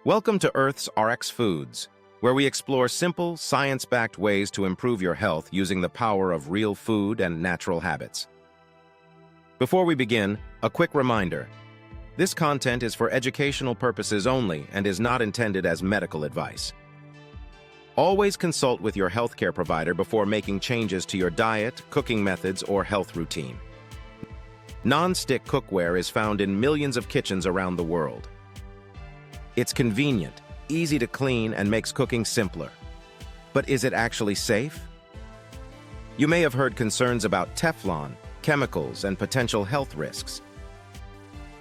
Welcome to Earth's RX Foods, where we explore simple, science-backed ways to improve your health using the power of real food and natural habits. Before we begin, a quick reminder. This content is for educational purposes only and is not intended as medical advice. Always consult with your healthcare provider before making changes to your diet, cooking methods, or health routine. Non-stick cookware is found in millions of kitchens around the world. It's convenient, easy to clean, and makes cooking simpler. But is it actually safe? You may have heard concerns about Teflon, chemicals, and potential health risks.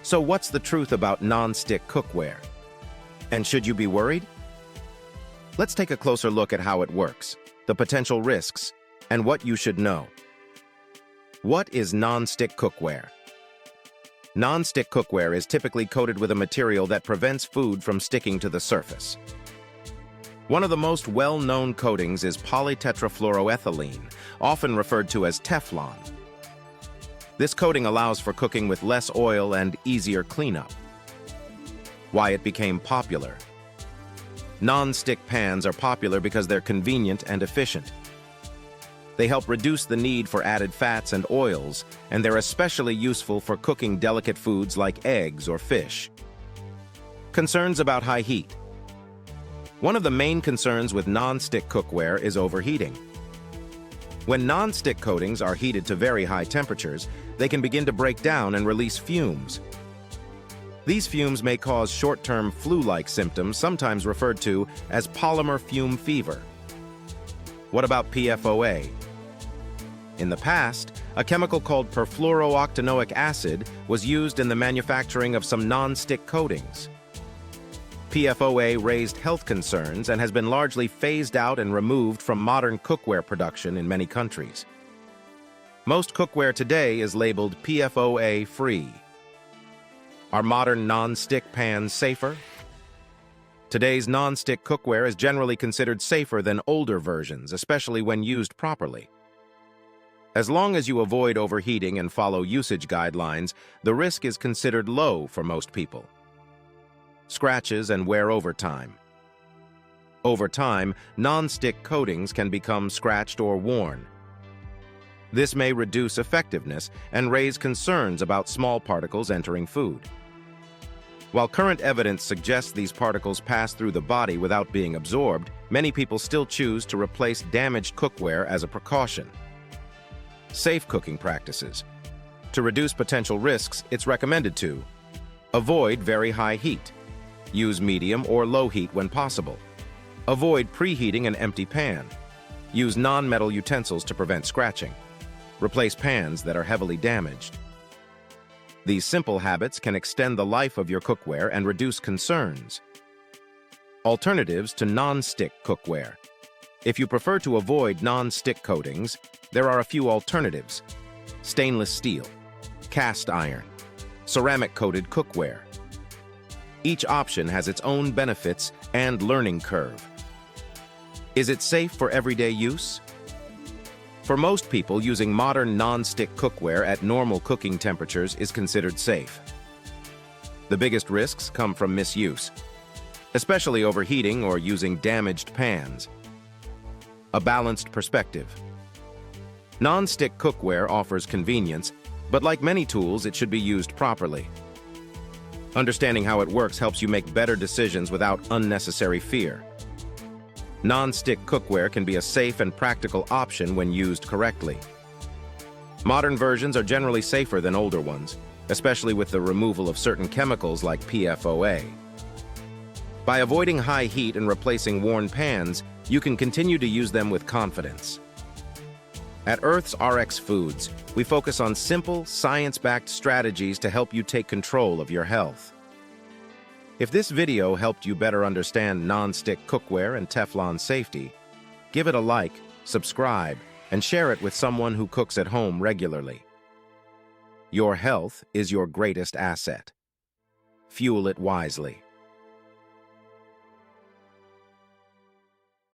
So what's the truth about non-stick cookware? And should you be worried? Let's take a closer look at how it works, the potential risks, and what you should know. What is non-stick cookware? Non-stick cookware is typically coated with a material that prevents food from sticking to the surface. One of the most well-known coatings is polytetrafluoroethylene, often referred to as Teflon. This coating allows for cooking with less oil and easier cleanup. Why it became popular? Non-stick pans are popular because they're convenient and efficient. They help reduce the need for added fats and oils, and they're especially useful for cooking delicate foods like eggs or fish. Concerns about high heat. One of the main concerns with non-stick cookware is overheating. When non-stick coatings are heated to very high temperatures, they can begin to break down and release fumes. These fumes may cause short-term flu-like symptoms, sometimes referred to as polymer fume fever. What about PFOA? In the past, a chemical called perfluorooctanoic acid was used in the manufacturing of some non-stick coatings. PFOA raised health concerns and has been largely phased out and removed from modern cookware production in many countries. Most cookware today is labeled PFOA-free. Are modern non-stick pans safer? Today's non-stick cookware is generally considered safer than older versions, especially when used properly. As long as you avoid overheating and follow usage guidelines, the risk is considered low for most people. Scratches and wear over time. Over time, non-stick coatings can become scratched or worn. This may reduce effectiveness and raise concerns about small particles entering food. While current evidence suggests these particles pass through the body without being absorbed, many people still choose to replace damaged cookware as a precaution. Safe cooking practices. To reduce potential risks, it's recommended to avoid very high heat. Use medium or low heat when possible. Avoid preheating an empty pan. Use non-metal utensils to prevent scratching. Replace pans that are heavily damaged. These simple habits can extend the life of your cookware and reduce concerns. Alternatives to non-stick cookware. If you prefer to avoid non-stick coatings, there are a few alternatives: stainless steel, cast iron, ceramic-coated cookware. Each option has its own benefits and learning curve. Is it safe for everyday use? For most people, using modern non-stick cookware at normal cooking temperatures is considered safe. The biggest risks come from misuse, especially overheating or using damaged pans. A balanced perspective. Non-stick cookware offers convenience, but like many tools, it should be used properly. Understanding how it works helps you make better decisions without unnecessary fear. Non-stick cookware can be a safe and practical option when used correctly. Modern versions are generally safer than older ones, especially with the removal of certain chemicals like PFOA. By avoiding high heat and replacing worn pans, you can continue to use them with confidence. At Earth's RX Foods, we focus on simple, science-backed strategies to help you take control of your health. If this video helped you better understand non-stick cookware and Teflon safety, give it a like, subscribe, and share it with someone who cooks at home regularly. Your health is your greatest asset. Fuel it wisely.